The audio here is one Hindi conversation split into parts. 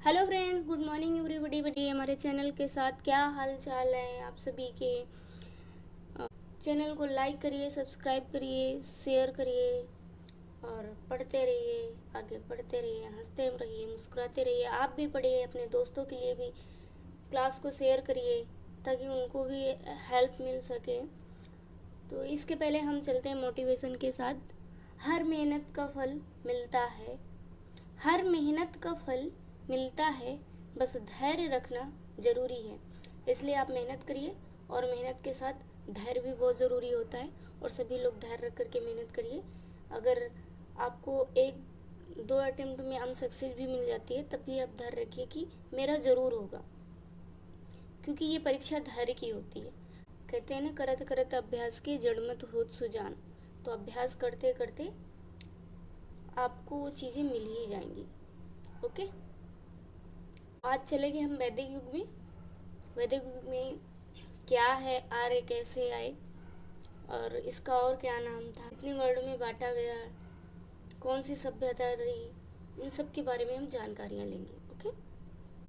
Hello friends, good morning everybody. बढ़िए हमारे चैनल के साथ क्या हाल चाल है आप सभी के। चैनल को लाइक करिए, सब्सक्राइब करिए, शेयर करिए और पढ़ते रहिए, आगे पढ़ते रहिए, हंसते रहिए, मुस्कुराते रहिए। आप भी पढ़िए, अपने दोस्तों के लिए भी क्लास को शेयर करिए ताकि उनको भी हेल्प मिल सके। तो इसके पहले हम चलते हैं मोटिवेशन के साथ। हर मेहनत का फल मिलता है, हर मेहनत का फल मिलता है, बस धैर्य रखना ज़रूरी है। इसलिए आप मेहनत करिए और मेहनत के साथ धैर्य भी बहुत ज़रूरी होता है और सभी लोग धैर्य रख करके मेहनत करिए। अगर आपको एक दो अटेम्प्ट में अनसक्सेस भी मिल जाती है तब भी आप धैर्य रखिए कि मेरा ज़रूर होगा, क्योंकि ये परीक्षा धैर्य की होती है। कहते हैं ना, करत करत अभ्यास के जड़ मत होत सुजान। तो अभ्यास करते करते आपको वो चीज़ें मिल ही जाएंगी। ओके, आज चलेंगे हम वैदिक युग में। वैदिक युग में क्या है, आर्य कैसे आए और इसका और क्या नाम था, कितने वर्णों में बांटा गया, कौन सी सभ्यता रही, इन सब के बारे में हम जानकारियाँ लेंगे। ओके,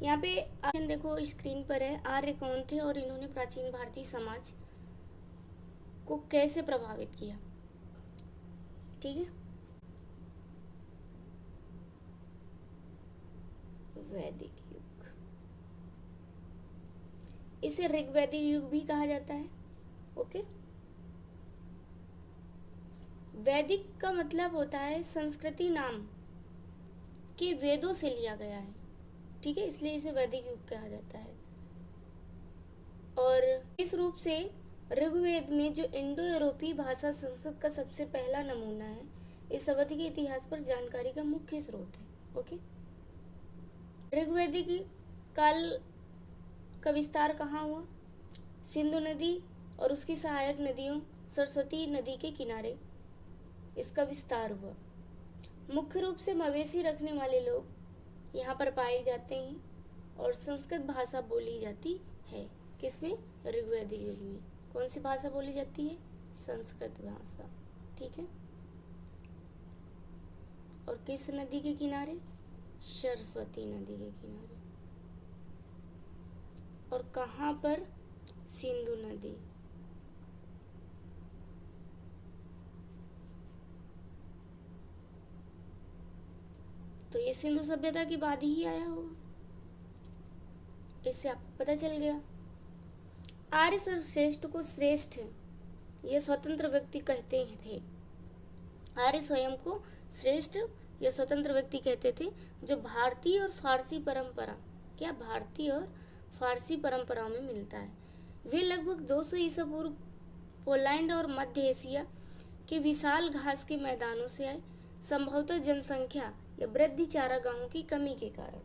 यहाँ पे ऑप्शन देखो स्क्रीन पर है। आर्य कौन थे और इन्होंने प्राचीन भारतीय समाज को कैसे प्रभावित किया। ठीक है, वैदिक युग, इसे ऋग्वैदिक युग भी कहा जाता है। ओके, वैदिक का मतलब होता है संस्कृति नाम के वेदों से लिया गया है। ठीक है, इसलिए इसे वैदिक युग कहा जाता है। और इस रूप से ऋग्वेद में जो इंडो यूरोपीय भाषा संस्कृत का सबसे पहला नमूना है, इस अवधि के इतिहास पर जानकारी का मुख्य स्रोत है। ओके, ऋग्वैदिक काल का विस्तार कहाँ हुआ? सिंधु नदी और उसकी सहायक नदियों सरस्वती नदी के किनारे इसका विस्तार हुआ। मुख्य रूप से मवेशी रखने वाले लोग यहाँ पर पाए जाते हैं और संस्कृत भाषा बोली जाती है। किसमें? ऋग्वैदिक युग में। कौन सी भाषा बोली जाती है? संस्कृत भाषा। ठीक है, और किस नदी के किनारे? सरस्वती नदी के किनारे। और कहाँ पर? सिंधु नदी। तो ये सिंधु सभ्यता की बाद ही आया होगा, इससे आपको पता चल गया। आर्य सर्वश्रेष्ठ को श्रेष्ठ यह स्वतंत्र व्यक्ति कहते थे। आर्य स्वयं को श्रेष्ठ या स्वतंत्र व्यक्ति कहते थे जो भारतीय और फारसी परंपरा, क्या भारतीय और फारसी परंपराओं में मिलता है। वे लगभग 200 ईसा पूर्व पोलैंड और मध्य एशिया के विशाल घास के मैदानों से आए, संभवतः जनसंख्या या वृद्धि चारागाहों की कमी के कारण।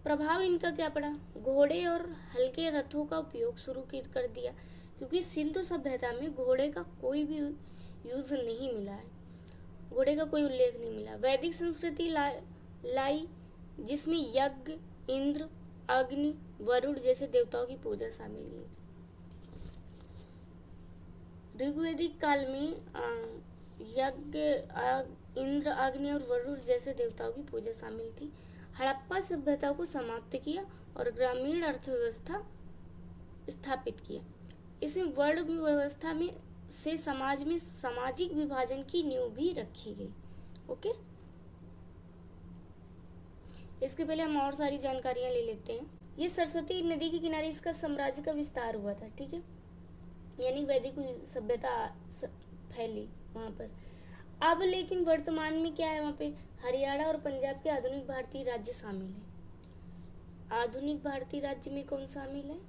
प्रभाव इनका क्या पड़ा? घोड़े और हल्के रथों का उपयोग शुरू कर दिया, क्योंकि सिंधु सभ्यता में घोड़े का कोई भी यूज नहीं मिला है, घोड़े का कोई उल्लेख नहीं मिला। वैदिक संस्कृति लाई जिसमें यज्ञ, इंद्र, अग्नि, वरुण जैसे देवताओं की पूजा शामिल है। ऋग्वैदिक काल में यज्ञ, इंद्र, अग्नि और वरुण जैसे देवताओं की पूजा शामिल थी। हड़प्पा सभ्यता को समाप्त किया और ग्रामीण अर्थव्यवस्था स्थापित किया। इसमें वर्ण व्यवस्था में से समाज में सामाजिक विभाजन की नींव भी रखी गई। ओके, इसके पहले हम और सारी जानकारियां ले लेते हैं। ये सरस्वती नदी के किनारे इसका साम्राज्य का विस्तार हुआ था। ठीक है, यानी वैदिक सभ्यता फैली वहां पर। अब लेकिन वर्तमान में क्या है, वहाँ पे हरियाणा और पंजाब के आधुनिक भारतीय राज्य शामिल है। आधुनिक भारतीय राज्य में कौन शामिल है?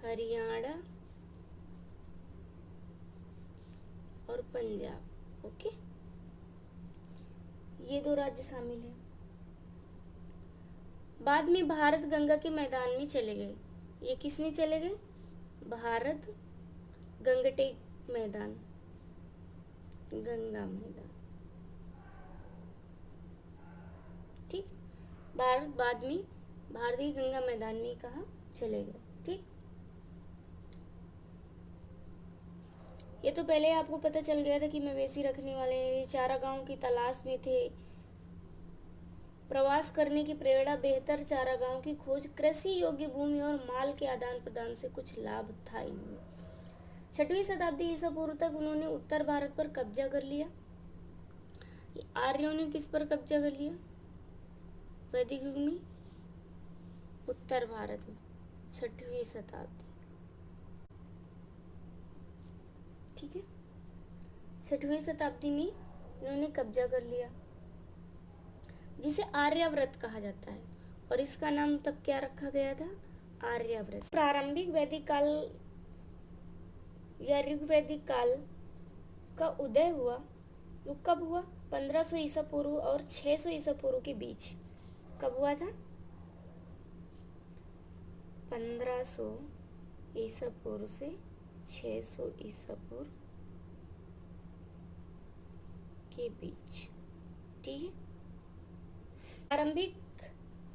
हरियाणा और पंजाब। ओके, ये दो राज्य शामिल हैं। बाद में भारत गंगा के मैदान में चले गए। ये किस में चले गए? भारत गंगटेक मैदान, गंगा मैदान। ठीक, भारत बाद में भारतीय गंगा मैदान में कहाँ चले गए। ठीक, ये तो पहले आपको पता चल गया था कि मवेशी रखने वाले चारागाहों की तलाश में थे। प्रवास करने की प्रेरणा बेहतर चारागाहों की खोज, कृषि योग्य भूमि और माल के आदान प्रदान से कुछ लाभ था इनमें। 6वीं शताब्दी ईसा पूर्व तक उन्होंने उत्तर भारत पर कब्जा कर लिया। आर्यों ने किस पर कब्जा कर लिया वैदिक युग में? उत्तर भारत में 6वीं शताब्दी। ठीक है, 6वीं शताब्दी में इन्होंने कब्जा कर लिया, जिसे आर्याव्रत कहा जाता है, और इसका नाम तब क्या रखा गया था? आर्याव्रत। प्रारंभिक वैदिक काल या ऋग्वैदिक काल का उदय हुआ, वो कब हुआ? 1500 ईसा पूर्व और 600 ईसा पूर्व के बीच। कब हुआ था? 1500 ईसा पूर्व से 600 ईसा पूर्व के बीच। ठीक है, प्रारंभिक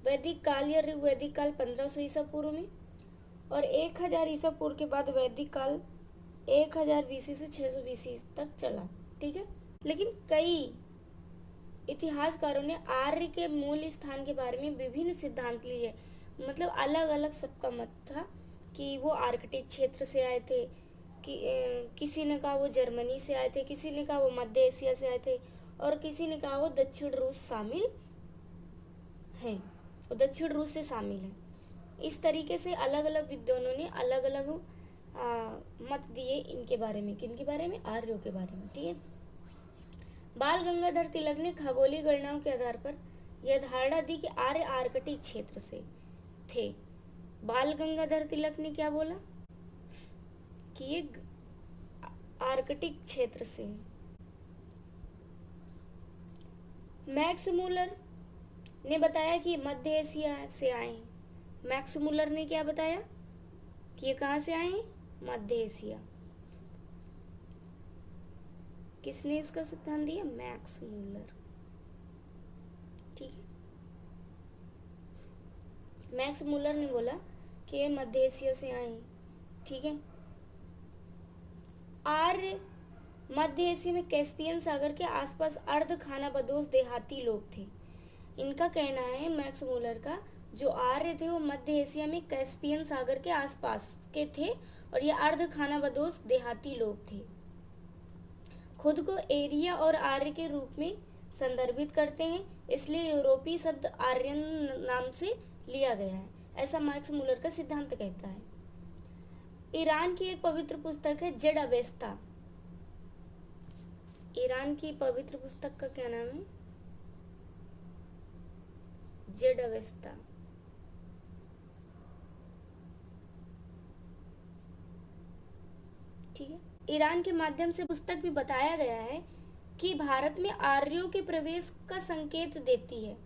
वैदिक काल या ऋग्वैदिक काल 1500 ईसा पूर्व में, और 1000 ईसा पूर्व के बाद वैदिक काल 1000 बीसी से 600 बीसी तक चला। ठीक है, लेकिन कई इतिहासकारों ने आर्य के मूल स्थान के बारे में विभिन्न सिद्धांत लिए, मतलब अलग अलग सबका मत था कि वो आर्कटिक क्षेत्र से आए थे, कि किसी ने कहा वो जर्मनी से आए थे, किसी ने कहा वो मध्य एशिया से आए थे, और किसी ने कहा वो दक्षिण रूस शामिल हैं, वो दक्षिण रूस से शामिल है। इस तरीके से अलग अलग विद्वानों ने अलग अलग मत दिए इनके बारे में। किनके बारे में? आर्यों के बारे में। ठीक है, बाल गंगाधर तिलक ने खगोलीय गणनाओं के आधार पर यह धारणा दी कि आर्य आर्कटिक क्षेत्र से थे। बाल गंगाधर तिलक ने क्या बोला कि ये आर्कटिक क्षेत्र से। मैक्स मूलर ने बताया कि मध्य एशिया से आए हैं। मैक्स मूलर ने क्या बताया कि ये कहाँ से आए हैं? मध्य एशिया। किसने इसका सिद्धांत दिया? Max Muller. ठीक है, मैक्स मूलर ने बोला कि ये मध्य एशिया से आए हैं। ठीक है, आर्य मध्य एशिया में कैस्पियन सागर के आसपास अर्ध खानाबदोश देहाती लोग थे। इनका कहना है, मैक्स मूलर का, जो आर्य थे वो मध्य एशिया में कैस्पियन सागर के आसपास के थे, और ये अर्ध खानाबदोश देहाती लोग थे। खुद को एरिया और आर्य के रूप में संदर्भित करते हैं, इसलिए यूरोपीय शब्द आर्यन नाम से लिया गया है, ऐसा मैक्स मूलर का सिद्धांत कहता है। ईरान की एक पवित्र पुस्तक है जेड अवेस्ता। ईरान की पवित्र पुस्तक का क्या नाम है? Z Avesta. ठीक है, ईरान के माध्यम से पुस्तक में बताया गया है कि भारत में आर्यों के प्रवेश का संकेत देती है।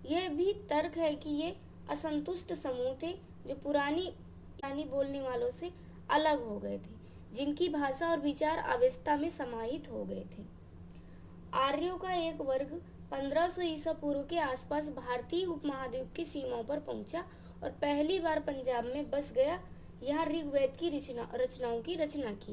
यह भी तर्क है कि ये असंतुष्ट समूह थे जो पुरानी बोलने वालों से अलग हो गए थे, जिनकी भाषा और विचार अवेस्ता में समाहित हो गए थे। आर्यों का एक वर्ग 1500 ईसा पूर्व के आसपास भारतीय उपमहाद्वीप की सीमाओं पर पहुंचा और पहली बार पंजाब में बस गया। यहाँ ऋग्वेद की रचनाओं की रचना की।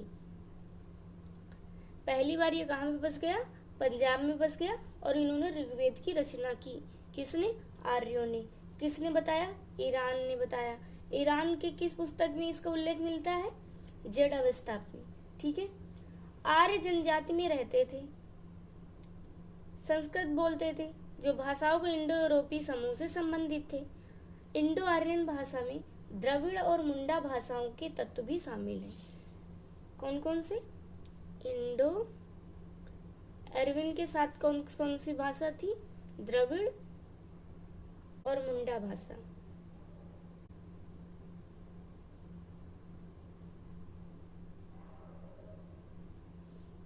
पहली बार ये कहाँ पे बस गया? पंजाब में बस गया, और इन्होंने ऋग्वेद की रचना की। किसने? आर्यों ने। किसने बताया? ईरान ने बताया। ईरान के किस पुस्तक में इसका उल्लेख मिलता है? जेड अवेस्ता में। ठीक है, आर्य जनजाति में रहते थे, संस्कृत बोलते थे, जो भाषाओं को इंडो यूरोपीय समूह से संबंधित थे। इंडो आर्यन भाषा में द्रविड़ और मुंडा भाषाओं के तत्व भी शामिल हैं। कौन कौन से? इंडो आर्यन के साथ कौन कौन सी भाषा थी? द्रविड़ और मुंडा भाषा।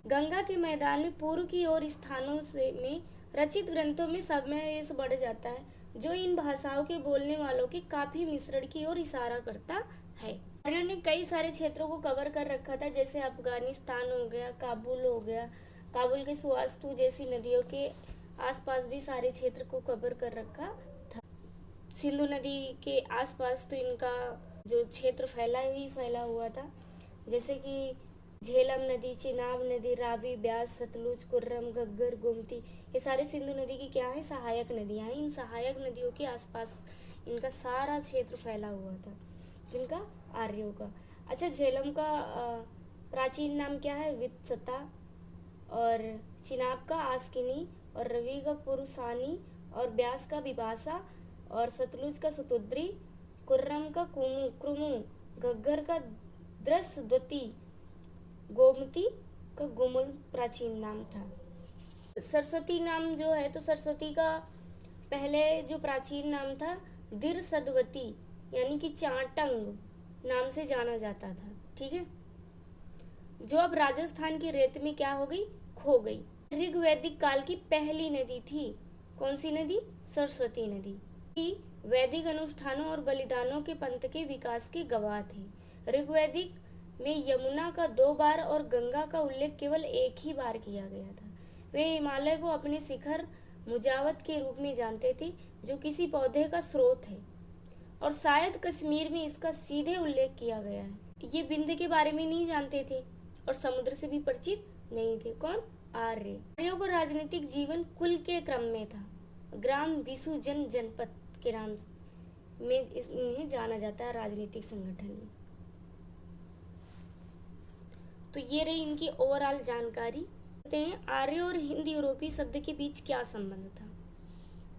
गंगा के मैदान में पूर्व की ओर स्थानों से में रचित ग्रंथों में समावेश बढ़ जाता है, जो इन भाषाओं के बोलने वालों के काफी मिश्रण की ओर इशारा करता है। आर्यों ने कई सारे क्षेत्रों को कवर कर रखा था, जैसे अफगानिस्तान हो गया, काबुल हो गया, काबुल के सुवास्तु जैसी नदियों के आसपास भी सारे क्षेत्र को कवर कर रखा था। सिंधु नदी के आसपास तो इनका जो क्षेत्र फैला हुआ था, जैसे कि झेलम नदी, चिनाब नदी, रावी, ब्यास, सतलुज, कुर्रम, घग्गर, गोमती, ये सारे सिंधु नदी की क्या है, सहायक नदियां हैं। इन सहायक नदियों के आसपास इनका सारा क्षेत्र फैला हुआ था, इनका आर्यों का। अच्छा, झेलम का प्राचीन नाम क्या है, वित्सता, और चिनाब का आस्किनी, और रवि का पुरुषानी, और ब्यास का विपाशा, और सतलुज का सुतुद्री, कुर्रम का क्रुमु, घग्गर का द्रसद्वती, गोमती का गुमुल प्राचीन नाम था। सरस्वती नाम जो है, तो सरस्वती का पहले जो प्राचीन नाम था दिरसदवती, यानी कि चाटंग नाम से जाना जाता था। ठीक है, जो अब राजस्थान की रेत में क्या हो गई, खो गई। ऋग्वैदिक काल की पहली नदी थी, कौन सी नदी, सरस्वती नदी, की वैदिक अनुष्ठानों और बलिदानों के पंथ के विकास के गवाह थे। ऋग्वैदिक में यमुना का 2 बार और गंगा का उल्लेख केवल एक ही बार किया गया था। वे हिमालय को अपने शिखर मुजावत के रूप में जानते थे, जो किसी पौधे का स्रोत है, और शायद कश्मीर में इसका सीधे उल्लेख किया गया है। ये बिंद के बारे में नहीं जानते थे और समुद्र से भी परिचित नहीं थे। कौन, आर्य। आर्यों का राजनीतिक जीवन कुल के क्रम में था। ग्राम विसु जनपद के नाम में इन्हें जाना जाता है राजनीतिक संगठन में। तो ये रही इनकी ओवरऑल जानकारी। कहते हैं आर्य और हिंद यूरोपी शब्द के बीच क्या संबंध था।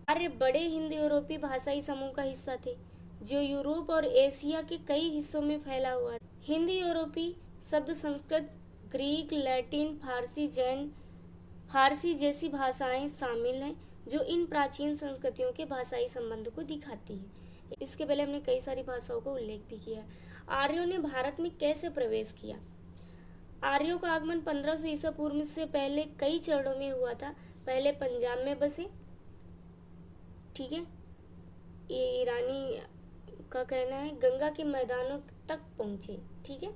आर्य बड़े हिंद यूरोपी भाषाई समूह का हिस्सा थे, जो यूरोप और एशिया के कई हिस्सों में फैला हुआ है। हिंद यूरोपी शब्द संस्कृत, ग्रीक, लैटिन, फारसी जैसी भाषाएं शामिल हैं, जो इन प्राचीन संस्कृतियों के भाषाई संबंध को दिखाती है। इसके पहले हमने कई सारी भाषाओं का उल्लेख भी किया। आर्यों ने भारत में कैसे प्रवेश किया। आर्यों का आगमन 1500 ईसा पूर्व से पहले कई चरणों में हुआ था। पहले पंजाब में बसे, ठीक है, ये ईरानी का कहना है, गंगा के मैदानों तक पहुंचे। ठीक है,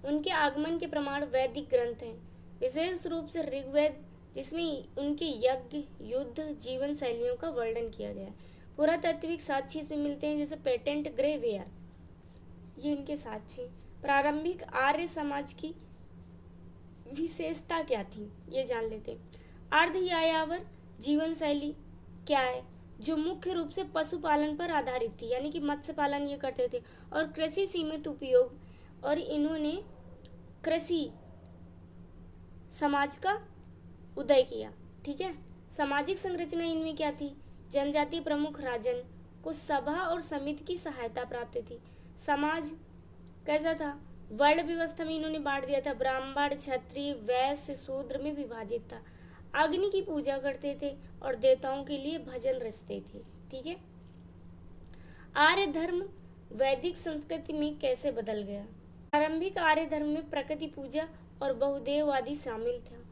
उनके आगमन के प्रमाण वैदिक ग्रंथ हैं, विशेष रूप से ऋग्वेद, जिसमें उनके यज्ञ, युद्ध, जीवन शैलियों का वर्णन किया गया है। पुरातात्विक साक्ष्य इसमें मिलते हैं, जैसे पेटेंट ग्रेवेयर, ये इनके साक्ष्य। प्रारंभिक आर्य समाज की विशेषता क्या थी, ये जान लेते हैं। अर्ध यायावर जीवन शैली क्या है, जो मुख्य रूप से पशुपालन पर आधारित थी, यानी कि मत्स्य पालन ये करते थे, और कृषि सीमित उपयोग, और इन्होंने कृषि समाज का उदय किया। ठीक है, सामाजिक संरचना इनमें क्या थी, जनजाति प्रमुख राजन को सभा और समिति की सहायता प्राप्त थी। समाज कैसा था, वर्ण व्यवस्था में इन्होंने बांट दिया था, ब्राह्मण, क्षत्रिय, वैश्य, शूद्र में विभाजित था। अग्नि की पूजा करते थे और देवताओं के लिए भजन रचते थे। ठीक है, आर्य धर्म वैदिक संस्कृति में कैसे बदल गया। प्रारंभिक आर्य धर्म में प्रकृति पूजा और बहुदेववादी शामिल था।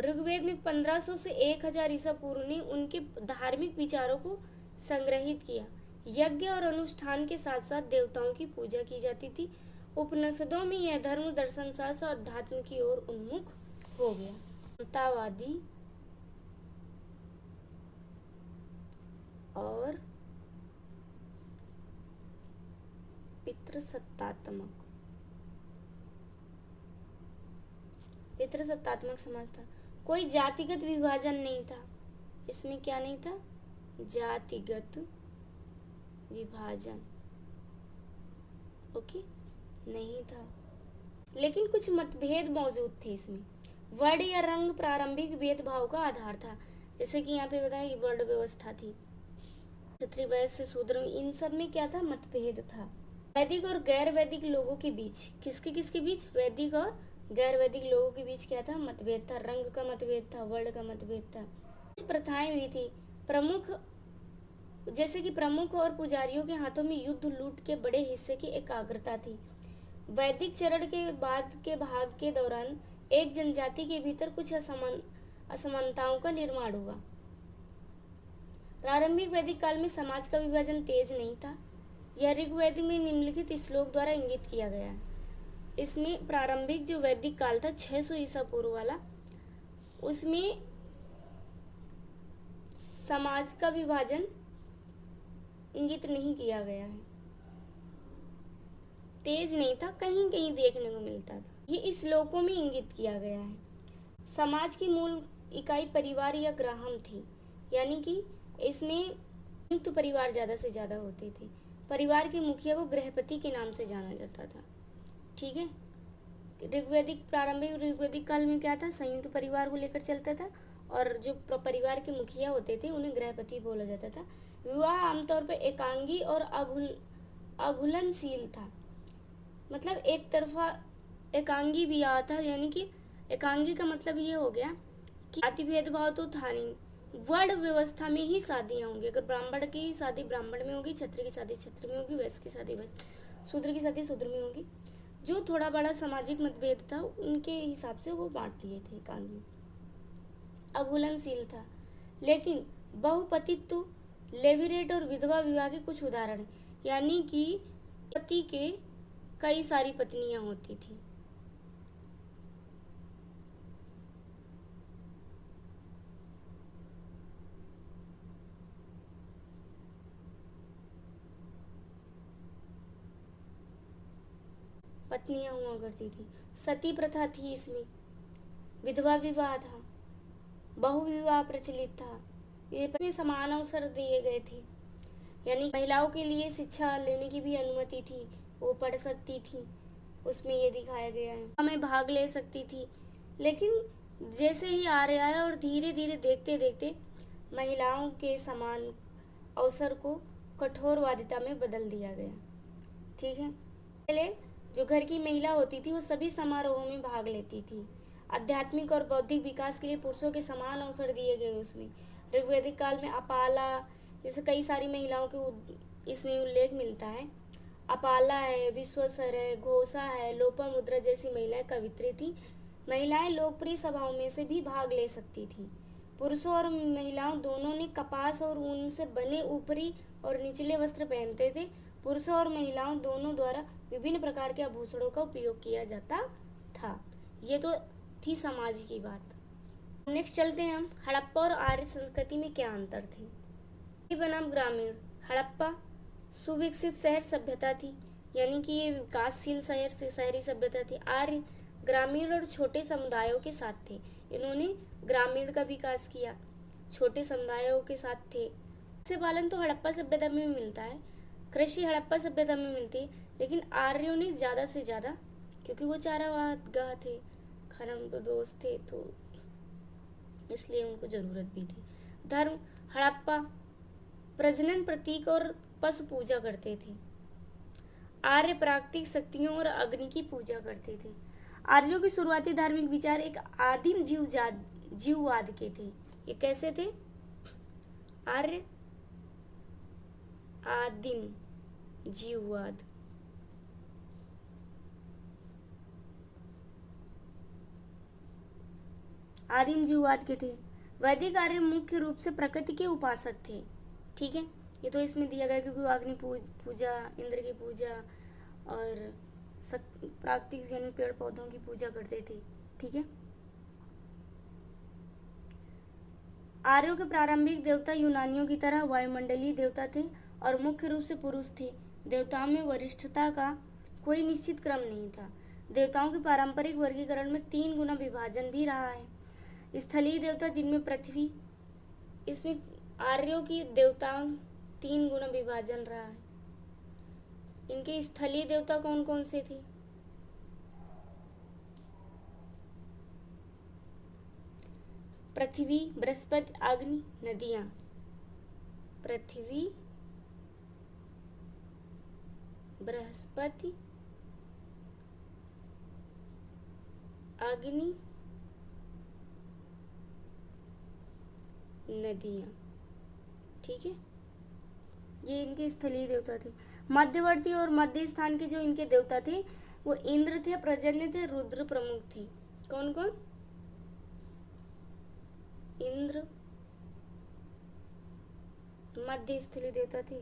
ऋग्वेद में 1500 से 1000 ईसा पूर्व ने उनके धार्मिक विचारों को संग्रहित किया। यज्ञ और अनुष्ठान के साथ साथ देवताओं की पूजा की जाती थी। उपनिषदों में यह धर्म दर्शन शास्त्र और अध्यात्म की ओर उन्मुख हो गया। समतावादी और पितृसत्तात्मक समाज था। कोई जातिगत विभाजन नहीं था, इसमें क्या नहीं था, जातिगत विभाजन, ओके, नहीं था। लेकिन कुछ मतभेद मौजूद थे इसमें। वर्ण या रंग प्रारंभिक भेदभाव का आधार था, जैसे कि यहाँ पे बताया वर्ण व्यवस्था थी, क्षत्रिय, वैश्य, शूद्र, इन सब में क्या था, मतभेद था। वैदिक और गैर वैदिक लोगों के बीच, किसके बीच, वैदिक और गैर वैदिक लोगों के बीच क्या था, मतभेद था। रंग का मतभेद था, वर्ण का मतभेद था। कुछ प्रथाएं भी थी। प्रमुख, जैसे कि प्रमुख और पुजारियों के हाथों में युद्ध लूट के बड़े हिस्से की एकाग्रता थी। वैदिक चरण के बाद के भाग के दौरान एक जनजाति के भीतर कुछ असमानताओं का निर्माण हुआ। प्रारंभिक वैदिक काल में समाज का विभाजन तेज नहीं था। यह ऋग्वेद में निम्नलिखित श्लोक द्वारा इंगित किया गया है। इसमें प्रारंभिक जो वैदिक काल था 600 ईसा पूर्व वाला, उसमें समाज का विभाजन इंगित नहीं किया गया है। तेज नहीं था, कहीं कहीं देखने को मिलता था। ये इस श्लोकों में इंगित किया गया है। समाज की मूल इकाई परिवार या ग्राहम थी, यानी कि इसमें संयुक्त परिवार ज़्यादा से ज़्यादा होते थे। परिवार के मुखिया को गृहपति के नाम से जाना जाता था। ठीक है। ऋग्वैदिक प्रारंभिक ऋग्वैदिक काल में क्या था, संयुक्त परिवार को लेकर चलता था, और जो परिवार के मुखिया होते थे उन्हें गृहपति बोला जाता था। विवाह आमतौर पर एकांगी और अघुलनशील था, मतलब एक तरफा एकांगी विवाह था, यानी कि एकांगी का मतलब ये हो गया कि जाति भेदभाव तो था नहीं, वर्ण व्यवस्था में ही शादियाँ होंगी। अगर ब्राह्मण की शादी ब्राह्मण में होगी, क्षत्रिय की शादी क्षत्रिय में होगी, वैश्य की शादी वैश्य, शूद्र की शादी शूद्र में होगी। जो थोड़ा बड़ा सामाजिक मतभेद था उनके हिसाब से वो बांट दिए थे एकांगी। अघुलनशील था, लेकिन बहुपतित्व, लेविरेट और विधवा विवाह के कुछ उदाहरण हैं, यानी कि पति के कई सारी पत्नियां होती थी। पत्नियां हुआ करती थी। सती प्रथा थी, इसमें विधवा विवाह था, बहुविवाह प्रचलित था। ये समान अवसर दिए गए थे, यानी महिलाओं के लिए शिक्षा लेने की भी अनुमति थी, वो पढ़ सकती थी, उसमें ये दिखाया गया है। हमें भाग ले सकती थी, लेकिन जैसे ही आ रहा है और धीरे धीरे देखते देखते महिलाओं के समान अवसर को कठोरवादिता में बदल दिया गया। ठीक है। पहले जो घर की महिला होती थी वो सभी समारोहों में भाग लेती थी। आध्यात्मिक और बौद्धिक विकास के लिए पुरुषों के समान अवसर दिए गए उसमें। ऋग्वैदिक काल में अपाला जैसे कई सारी महिलाओं के इसमें उल्लेख मिलता है। अपाला है, विश्वसर है, घोषा है, लोपामुद्रा जैसी महिलाएं कवित्री थी। महिलाएं लोकप्रिय सभाओं में से भी भाग ले सकती थी। पुरुषों और महिलाओं दोनों ने कपास और ऊन से बने ऊपरी और निचले वस्त्र पहनते थे। पुरुषों और महिलाओं दोनों द्वारा विभिन्न प्रकार के आभूषणों का उपयोग किया जाता था। ये तो थी समाज की बात। नेक्स्ट चलते हैं हम, हड़प्पा और आर्य संस्कृति में क्या अंतर थे। बनाम ग्रामीण। हड़प्पा सुविकसित शहर सभ्यता थी, यानी कि ये विकासशील शहर से शहरी सभ्यता थी। आर्य ग्रामीण और छोटे समुदायों के साथ थे, इन्होंने ग्रामीण का विकास किया, छोटे समुदायों के साथ थे। मत्स्य पालन तो हड़प्पा सभ्यता में मिलता है, कृषि हड़प्पा सभ्यता में मिलती है, लेकिन आर्यों ने ज़्यादा से ज़्यादा, क्योंकि वो चारागाह थे, खरमदोश थे, तो इसलिए उनको ज़रूरत भी थी। धर्म हड़प्पा प्रजनन प्रतीक और पशु पूजा करते थे। आर्य प्राकृतिक शक्तियों और अग्नि की पूजा करते थे। आर्यों के शुरुआती धार्मिक विचार एक आदिम जीववाद के थे। ये कैसे थे? आर्य आदिम जीववाद। आदिम जीववाद के थे। वैदिक आर्य मुख्य रूप से प्रकृति के उपासक थे। ठीक है, ये तो इसमें दिया गया क्योंकि अग्नि पूजा, इंद्र की पूजा और प्राकृतिक यानी पेड़ पौधों की पूजा करते थे। ठीक है। आर्यों के प्रारंभिक देवता यूनानियों की तरह वायुमंडलीय देवता थे और मुख्य रूप से पुरुष थे। देवताओं में वरिष्ठता का कोई निश्चित क्रम नहीं था। देवताओं के पारंपरिक वर्गीकरण में 3 गुना विभाजन भी रहा है। स्थलीय देवता जिनमें पृथ्वी, इसमें आर्यों की देवताओं 3 गुना विभाजन रहा है। इनके स्थलीय देवता कौन कौन से थे? पृथ्वी, बृहस्पति, अग्नि, नदियां। पृथ्वी, बृहस्पति, अग्नि, नदियां। ठीक है, ये इनके स्थलीय देवता थे। मध्यवर्ती और मध्य स्थान के जो इनके देवता थे वो इंद्र थे, प्रजन्य थे, रुद्र प्रमुख थे। कौन कौन? इंद्र मध्य स्थलीय देवता थे,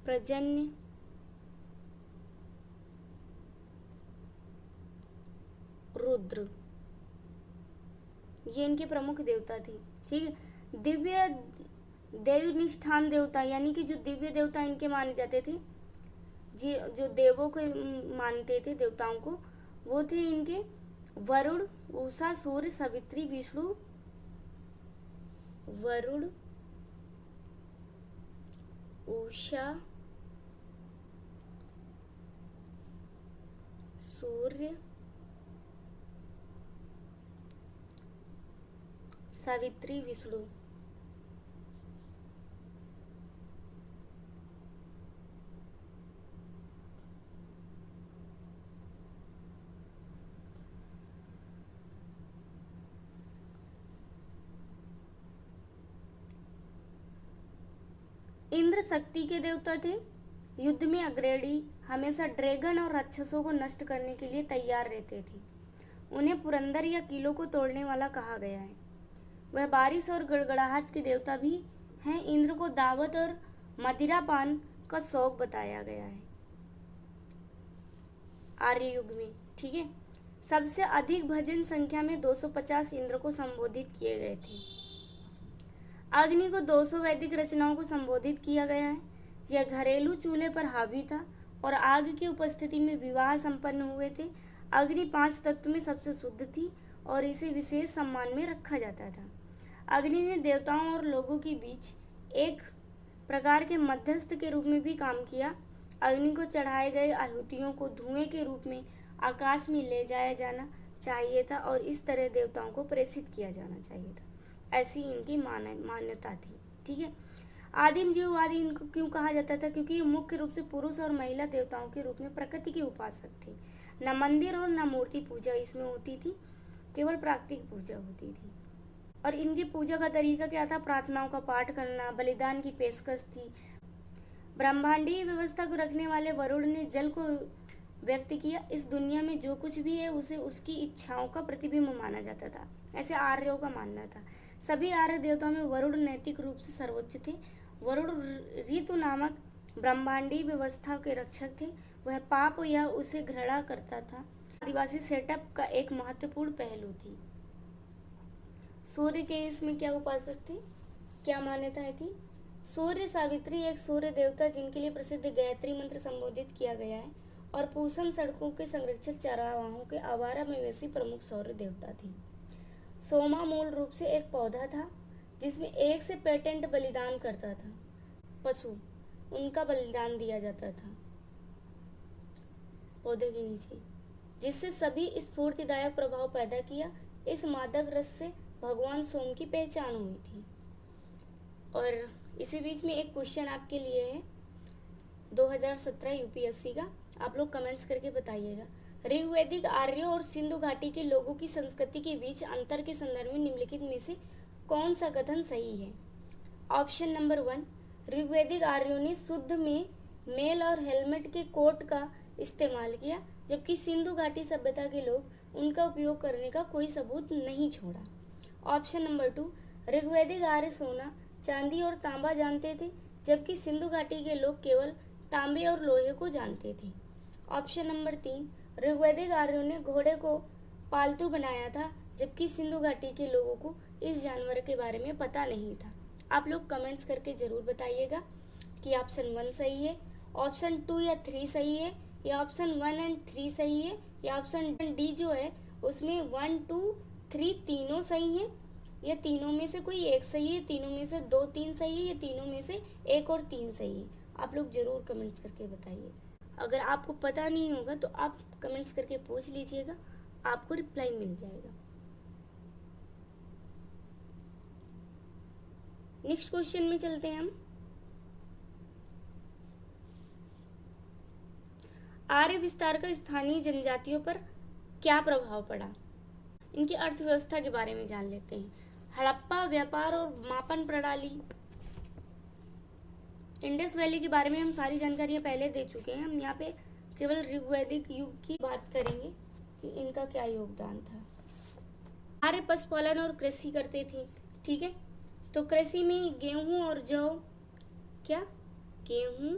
प्रजन्य, रुद्र, ये इनके प्रमुख देवता थे। ठीक है, दिव्य देवनिष्ठान देवता, यानी कि जो दिव्य देवता इनके माने जाते थे, जी जो देवों को मानते थे, देवताओं को, वो थे इनके वरुण, उषा, सूर्य, सावित्री, विष्णु, वरुण, उषा, सूर्य, सावित्री, विष्णु। इंद्र शक्ति के देवता थे, युद्ध में अग्रणी, हमेशा ड्रैगन और राक्षसों को नष्ट करने के लिए तैयार रहते थे। उन्हें पुरंदर या किलों को तोड़ने वाला कहा गया है। वह बारिश और गड़गड़ाहट के देवता भी हैं। इंद्र को दावत और मदिरापान का शौक बताया गया है आर्य युग में। ठीक है, सबसे अधिक भजन संख्या में 250 इंद्र को संबोधित किए गए थे। अग्नि को 200 वैदिक रचनाओं को संबोधित किया गया है। यह घरेलू चूल्हे पर हावी था और आग की उपस्थिति में विवाह संपन्न हुए थे। अग्नि 5 तत्व में सबसे शुद्ध थी और इसे विशेष सम्मान में रखा जाता था। अग्नि ने देवताओं और लोगों के बीच एक प्रकार के मध्यस्थ के रूप में भी काम किया। अग्नि को चढ़ाए गए आहुतियों को धुएं के रूप में आकाश में ले जाया जाना चाहिए था और इस तरह देवताओं को प्रेषित किया जाना चाहिए था। ऐसी इनकी मान्यता थी। ठीक है, आदिम जीववादी इनको क्यों कहा जाता था? क्योंकि ये मुख्य रूप से पुरुष और महिला देवताओं के रूप में प्रकृति के उपासक थे। न मंदिर और न मूर्ति पूजा इसमें होती थी, केवल प्राकृतिक पूजा होती थी। और इनकी पूजा का तरीका क्या था? प्रार्थनाओं का पाठ करना, बलिदान की पेशकश थी। ब्रह्मांडीय व्यवस्था को रखने वाले वरुण ने जल को व्यक्त किया। इस दुनिया में जो कुछ भी है उसे उसकी इच्छाओं का प्रतिबिंब माना जाता था, ऐसे आर्यों का मानना था। सभी आर्य देवताओं में वरुण नैतिक रूप से सर्वोच्च थे। वरुण ऋतु नामक ब्रह्मांडीय व्यवस्था के रक्षक थे। वह पाप या उसे घृणा करता था। आदिवासी सेटअप का एक महत्वपूर्ण पहलू थी। सूर्य के इसमें क्या उपासक थे, क्या मान्यताएं थी? सूर्य सावित्री एक सूर्य देवता जिनके लिए प्रसिद्ध गायत्री मंत्र संबोधित किया गया है और पूषण सड़कों के संरक्षक चरवाहों के आवारा मवेशी प्रमुख सूर्य देवता थी। सोमा मूल रूप से एक पौधा था जिसमें एक से पेटेंट बलिदान करता था। पशु, उनका बलिदान दिया जाता था पौधे के नीचे, जिससे सभी स्फूर्तिदायक प्रभाव पैदा किया। इस मादक रस से भगवान सोम की पहचान हुई थी। और इसी बीच में एक क्वेश्चन आपके लिए है 2017 यूपीएससी का, आप लोग कमेंट्स करके बताइएगा। ऋग्वैदिक आर्यों और सिंधु घाटी के लोगों की संस्कृति के बीच अंतर के संदर्भ में निम्नलिखित में से कौन सा कथन सही है? ऑप्शन नंबर 1, ऋग्वैदिक आर्यों ने शुद्ध में मेल और हेलमेट के कोट का इस्तेमाल किया, जबकि सिंधु घाटी सभ्यता के लोग उनका उपयोग करने का कोई सबूत नहीं छोड़ा। ऑप्शन नंबर 2, ऋग्वैदिक आर्य सोना, चांदी और तांबा जानते थे, जबकि सिंधु घाटी के लोग केवल तांबे और लोहे को जानते थे। ऑप्शन नंबर 3, ऋग्वैदिक आर्यों ने घोड़े को पालतू बनाया था, जबकि सिंधु घाटी के लोगों को इस जानवर के बारे में पता नहीं था। आप लोग कमेंट्स करके जरूर बताइएगा कि ऑप्शन 1 सही है, ऑप्शन 2 या 3 सही है, या ऑप्शन 1 एंड 3 सही है, या ऑप्शन डी जो है उसमें 1, 2, 3 तीनों सही हैं, या तीनों में से कोई एक सही है, तीनों में से 2, 3 सही है, या तीनों में से 1 और 3 सही है। आप लोग जरूर कमेंट्स करके बताइए। अगर आपको पता नहीं होगा तो आप कमेंट्स करके पूछ लीजिएगा, आपको रिप्लाई मिल जाएगा। नेक्स्ट क्वेश्चन में चलते हैं हम। आर्य विस्तार का स्थानीय जनजातियों पर क्या प्रभाव पड़ा? इनकी अर्थव्यवस्था के बारे में जान लेते हैं। हड़प्पा व्यापार और मापन प्रणाली। इंडस वैली के बारे में हम सारी जानकारियां पहले दे चुके हैं। हम यहाँ पे केवल ऋग्वैदिक युग की बात करेंगे कि इनका क्या योगदान था। आर्य पशुपालन और कृषि करते थे। ठीक है, तो कृषि में गेहूं और जौ, क्या गेहूं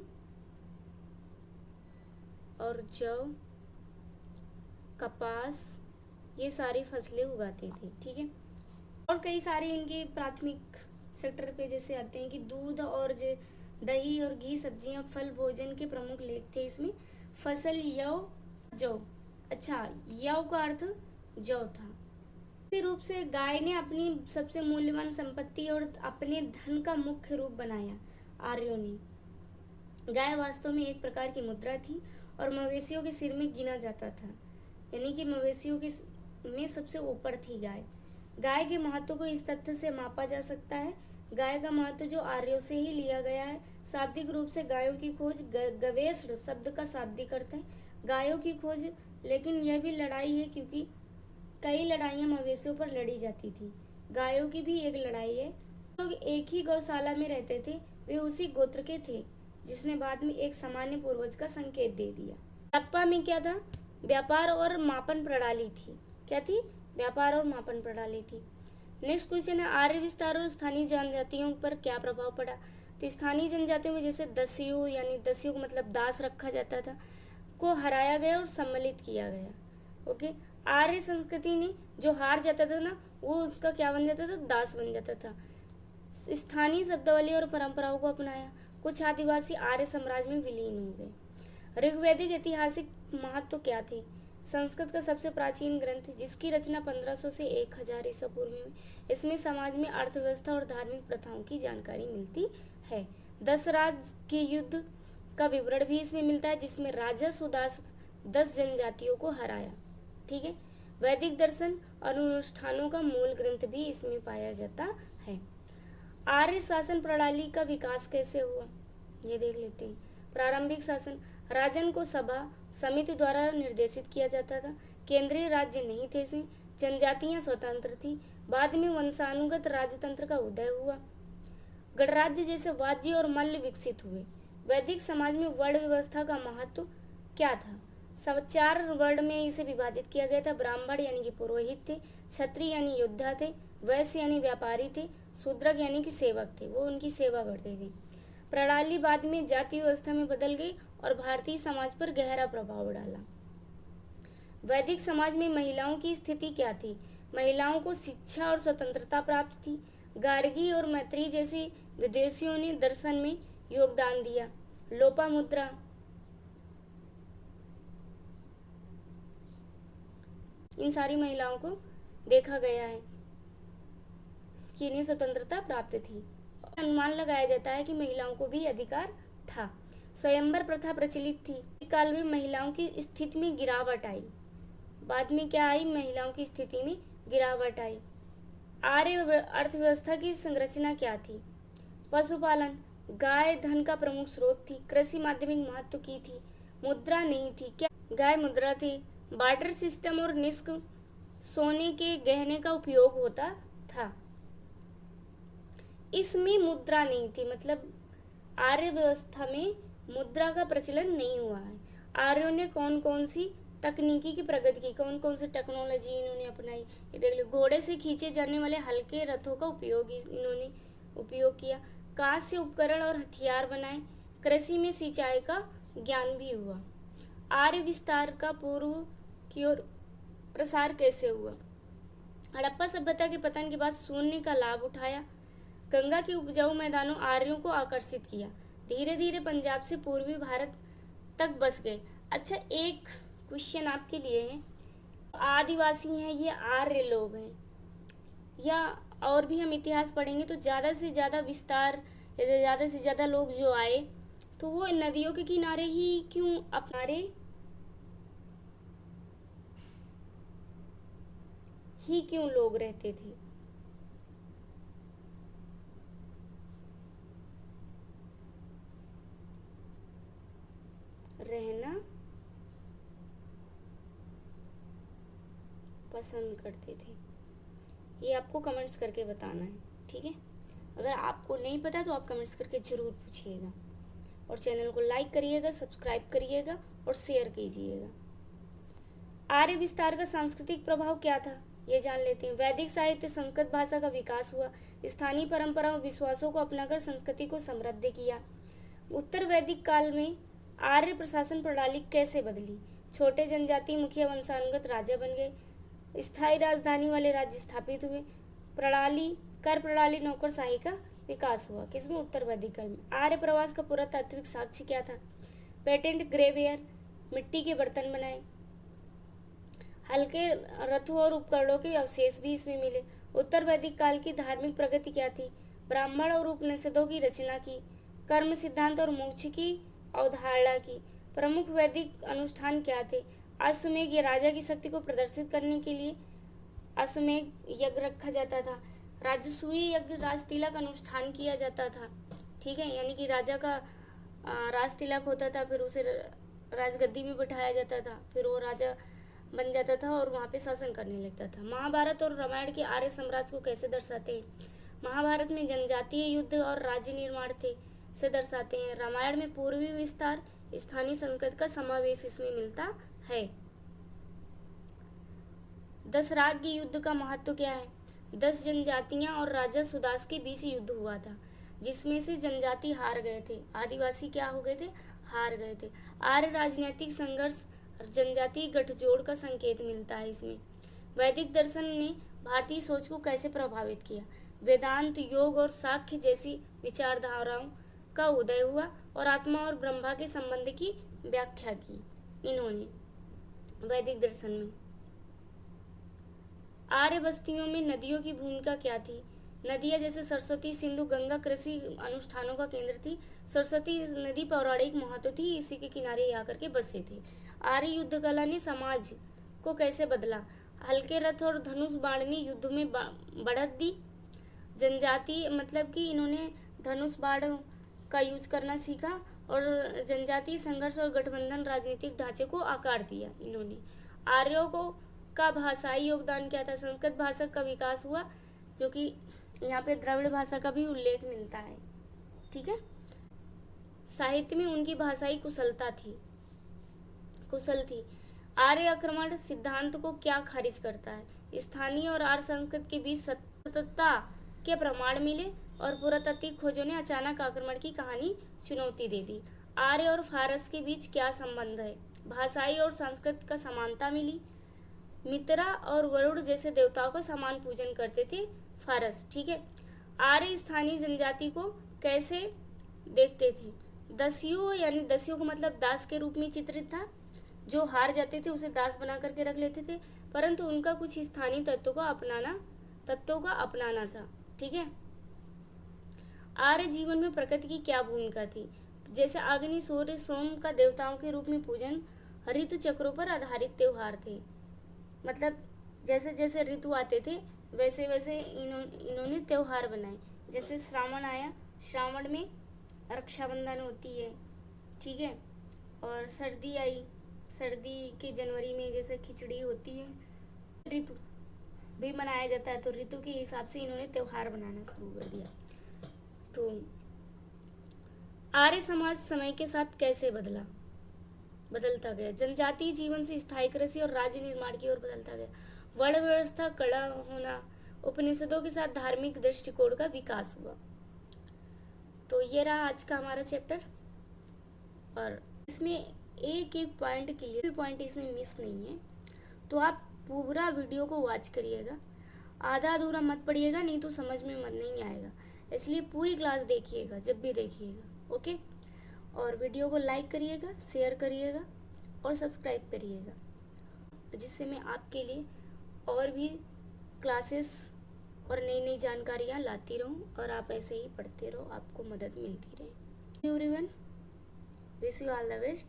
और जौ, कपास, ये सारी फसलें उगाते थे। ठीक है, और कई सारे इनके प्राथमिक सेक्टर पे जैसे आते हैं कि दूध और दही और घी, सब्जियां, फल भोजन के प्रमुख लेख थे इसमें। फसल, यव, जौ। अच्छा, यव का अर्थ जौ था। रूप से गाय ने अपनी सबसे मूल्यवान संपत्ति और अपने धन का मुख्य रूप बनाया आर्यों ने। गाय वास्तव में एक प्रकार की मुद्रा थी और मवेशियों के सिर में गिना जाता था, यानी कि मवेशियों के में सबसे ऊपर थी गाय। गाय के महत्व को इस तथ्य से मापा जा सकता है। गाय का महत्व जो आर्यों से ही लिया गया है। शाब्दिक रूप से गायों की खोज, गवेश शब्द का शाब्दिक अर्थ है गायों की खोज, लेकिन यह भी लड़ाई है क्योंकि कई लड़ाइयाँ मवेशियों पर लड़ी जाती थी। गायों की भी एक लड़ाई है। लोग एक ही गौशाला में रहते थे, वे उसी गोत्र के थे, जिसने बाद में एक सामान्य पूर्वज का संकेत दे दिया। हड़प्पा में क्या था? व्यापार और मापन प्रणाली थी। क्या थी? व्यापार और मापन प्रणाली थी। नेक्स्ट क्वेश्चन है, आर्य विस्तार और स्थानीय जनजातियों पर क्या प्रभाव पड़ा? तो स्थानीय जनजातियों में जैसे दस्यु, यानी दस्यु को मतलब दास रखा जाता था, को हराया गया और सम्मिलित किया गया। ओके, आर्य संस्कृति ने जो हार जाता था ना, वो उसका क्या बन जाता था? दास बन जाता था। स्थानीय शब्दावली और परंपराओं को अपनाया। कुछ आदिवासी आर्य साम्राज्य में विलीन हो गए। ऋग्वैदिक ऐतिहासिक महत्व क्या थे? संस्कृत का सबसे प्राचीन ग्रंथ, जिसकी रचना 1500 से 1000 ईसा पूर्व में हुई। इसमें समाज में अर्थव्यवस्था और धार्मिक प्रथाओं की जानकारी मिलती है। 10 राज के युद्ध का विवरण भी इसमें मिलता है, जिसमें राजा सुदास 10 जनजातियों को हराया। ठीक है। वैदिक दर्शन और अनुष्ठानों का मूल ग्रंथ भी इसमें पाया जाता है। आर्य शासन प्रणाली का विकास कैसे हुआ, ये देख लेते हैं। प्रारंभिक शासन, राजन को सभा समिति द्वारा निर्देशित किया जाता था। केंद्रीय राज्य नहीं थे इसमें। जनजातियां स्वतंत्र थी। बाद में वंशानुगत राजतंत्र का उदय हुआ। गणराज्य जैसे वाद्य और मल्ल विकसित हुए। वैदिक समाज में वर्ण व्यवस्था का महत्व क्या था? सब 4 वर्ण में इसे विभाजित किया गया था। ब्राह्मण यानी कि पुरोहित थे, क्षत्रिय यानी योद्धा थे, वैश्य यानी व्यापारी थे, शूद्रक यानी कि सेवक थे, वो उनकी सेवा करते थे। प्रणाली बाद में जाति व्यवस्था में बदल गई और भारतीय समाज पर गहरा प्रभाव डाला। वैदिक समाज में महिलाओं की स्थिति क्या थी? महिलाओं को शिक्षा और स्वतंत्रता प्राप्त थी। गार्गी और मैत्री जैसी विदेशियों ने दर्शन में योगदान दिया। लोपामुद्रा, इन सारी महिलाओं को देखा गया है कि इन्हें स्वतंत्रता प्राप्त थी। अनुमान लगाया जाता है कि महिलाओं को भी अधिकार था। स्वयंवर प्रथा प्रचलित थी। काल में महिलाओं की स्थिति में गिरावट आई। बाद में क्या आई? महिलाओं की स्थिति में गिरावट आई। आर्य अर्थव्यवस्था की संरचना क्या थी? पशुपालन, गाय धन का प्रमुख स्रोत थी। कृषि माध्यमिक महत्व की थी। मुद्रा नहीं थी। क्या? गाय मुद्रा थी। बार्टर सिस्टम और निष्क सोने के गहने का उपयोग होता था। इसमें मुद्रा नहीं थी, मतलब आर्य व्यवस्था में मुद्रा का प्रचलन नहीं हुआ है। आर्यों ने कौन कौन सी तकनीकी की प्रगति की, कौन कौन सी टेक्नोलॉजी इन्होंने अपनाई, ये देख लो। घोड़े से खींचे जाने वाले हल्के रथों का उपयोग इन्होंने उपयोग किया। कांस्य से उपकरण और हथियार बनाए। कृषि में सिंचाई का ज्ञान भी हुआ। आर्य विस्तार का पूर्व की ओर प्रसार कैसे हुआ? हड़प्पा सभ्यता के पतन के बाद शून्य का लाभ उठाया। गंगा के उपजाऊ मैदानों आर्यों को आकर्षित किया। धीरे धीरे पंजाब से पूर्वी भारत तक बस गए। अच्छा, एक क्वेश्चन आपके लिए है, आदिवासी हैं ये आर्य लोग हैं, या और भी हम इतिहास पढ़ेंगे तो ज़्यादा से ज़्यादा विस्तार, ज़्यादा से ज़्यादा लोग जो आए तो वो नदियों के किनारे ही क्यों अपनारे ही क्यों लोग रहते थे? रहना पसंद करते थे, ये आपको कमेंट्स करके बताना है। ठीक है, अगर आपको नहीं पता तो आप कमेंट्स करके ज़रूर पूछिएगा और चैनल को लाइक करिएगा, सब्सक्राइब करिएगा और शेयर कीजिएगा। आर्य विस्तार का सांस्कृतिक प्रभाव क्या था, ये जान लेते हैं। वैदिक साहित्य संस्कृत भाषा का विकास हुआ। स्थानीय परंपराओं विश्वासों को अपनाकर संस्कृति को समृद्ध किया। उत्तर वैदिक काल में आर्य प्रशासन प्रणाली कैसे बदली? छोटे जनजाति मुखिया वंशानुगत राजा बन गए। स्थायी राजधानी वाले राज्य स्थापित हुए। प्रणाली कर प्रणाली नौकरशाही का विकास हुआ। किसमें? उत्तर वैदिक काल में। आर्य प्रवास का पुरातात्विक साक्ष्य क्या था? पेटेंट ग्रेवियर, मिट्टी के बर्तन बनाए, हल्के रथों और उपकरणों के अवशेष भी इसमें मिले। उत्तर वैदिक काल की धार्मिक प्रगति क्या थी? ब्राह्मण और उपनिषदों की रचना की, कर्म सिद्धांत और मोक्ष की अवधारणा की। प्रमुख वैदिक अनुष्ठान क्या थे? अश्वमेध, ये राजा की शक्ति को प्रदर्शित करने के लिए अश्वमेध यज्ञ रखा जाता था। राजसूय यज्ञ, राज तिलक अनुष्ठान किया जाता था। ठीक है, यानी कि राजा का राज तिलक होता था, फिर उसे राजगद्दी में बिठाया जाता था, फिर वो राजा बन जाता था और वहाँ पे शासन करने लगता था। महाभारत और रामायण के आर्य साम्राज्य को कैसे दर्शाते हैं? महाभारत में जनजातीय युद्ध और राज्य निर्माण थे से दर्शाते हैं। रामायण में पूर्वी विस्तार, स्थानीय संकट का समावेश इसमें मिलता है। दशराज्य युद्ध का महत्व क्या है? 10 जनजातियां और राजा सुदास के बीच युद्ध हुआ था, जिसमें से जनजाति हार गए थे, आदिवासी क्या हो गए थे? हार गए थे। आर्य राजनीतिक संघर्ष, जनजातीय गठजोड़ का संकेत मिलता है इसमें। वैदिक दर्शन ने भारतीय सोच को कैसे प्रभावित किया? वेदांत, योग और सांख्य जैसी विचारधाराओं का उदय हुआ और आत्मा और ब्रह्मा के संबंध की व्याख्या की इन्होंने वैदिक दर्शन में। आर्य बस्तियों में नदियों की भूमिका क्या थी? नदियां जैसे सरस्वती, सिंधु, गंगा कृषि अनुष्ठानों का केंद्र थी। सरस्वती नदी पौराणिक महत्व थी, इसी के किनारे आकर के बसे थे। आर्य युद्ध कला ने समाज को कैसे बदला? हल्के रथ और धनुष बाण ने युद्ध में बढ़त दी। जनजाति मतलब कि इन्होंने धनुष बाण का यूज करना सीखा और जनजातीय संघर्ष और गठबंधन राजनीतिक ढांचे को आकार दिया इन्होंने। आर्यों को का भाषाई योगदान क्या था? संस्कृत भाषा का विकास हुआ, जो कि यहाँ पे द्रविड़ भाषा का भी उल्लेख मिलता है। ठीक है, साहित्य में उनकी भाषाई कुशल थी। आर्य आक्रमण सिद्धांत को क्या खारिज करता है? स्थानीय और आर्य संस्कृत के बीच सततता के प्रमाण मिले और पुरातात्विक खोजों ने अचानक आक्रमण की कहानी चुनौती दे दी। आर्य और फारस के बीच क्या संबंध है? भाषाई और संस्कृत का समानता मिली। मित्रा और वरुण जैसे देवताओं का समान पूजन करते थे फारस। ठीक है, आर्य स्थानीय जनजाति को कैसे देखते थे? दस्युओं, यानी दस्युओं को मतलब दास के रूप में चित्रित था। जो हार जाते थे उसे दास बना करके रख लेते थे, परंतु उनका कुछ स्थानीय तत्वों का अपनाना था। ठीक है, आर्य जीवन में प्रकृति की क्या भूमिका थी? जैसे अग्नि, सूर्य, सोम का देवताओं के रूप में पूजन, ऋतु चक्रों पर आधारित त्योहार थे। मतलब जैसे जैसे ऋतु आते थे वैसे वैसे इन्होंने त्योहार बनाए। जैसे श्रावण आया, श्रावण में रक्षाबंधन होती है। ठीक है, और सर्दी आई, सर्दी के जनवरी में जैसे खिचड़ी होती है। ऋतु भी मनाया जाता है, तो ऋतु के हिसाब से इन्होंने त्योहार बनाना शुरू कर दिया। तो आर्य समाज समय के साथ कैसे बदलता गया? जनजातीय जीवन से स्थायी कृषि और राज्य निर्माण की ओर बदलता गया। वर्ण व्यवस्था कड़ा होना, उपनिषदों के साथ धार्मिक दृष्टिकोण का विकास हुआ। तो ये रहा आज का हमारा चैप्टर, और इसमें एक एक पॉइंट क्लियर, कोई पॉइंट इसमें मिस नहीं है। तो आप पूरा वीडियो को वॉच करिएगा, आधा अधूरा मत पढ़िएगा, नहीं तो समझ में मन नहीं आएगा। इसलिए पूरी क्लास देखिएगा जब भी देखिएगा। ओके, और वीडियो को लाइक करिएगा, शेयर करिएगा और सब्सक्राइब करिएगा, जिससे मैं आपके लिए और भी क्लासेस और नई नई जानकारियाँ लाती रहूँ और आप ऐसे ही पढ़ते रहो, आपको मदद मिलती रहे। Everyone, wish you all the best.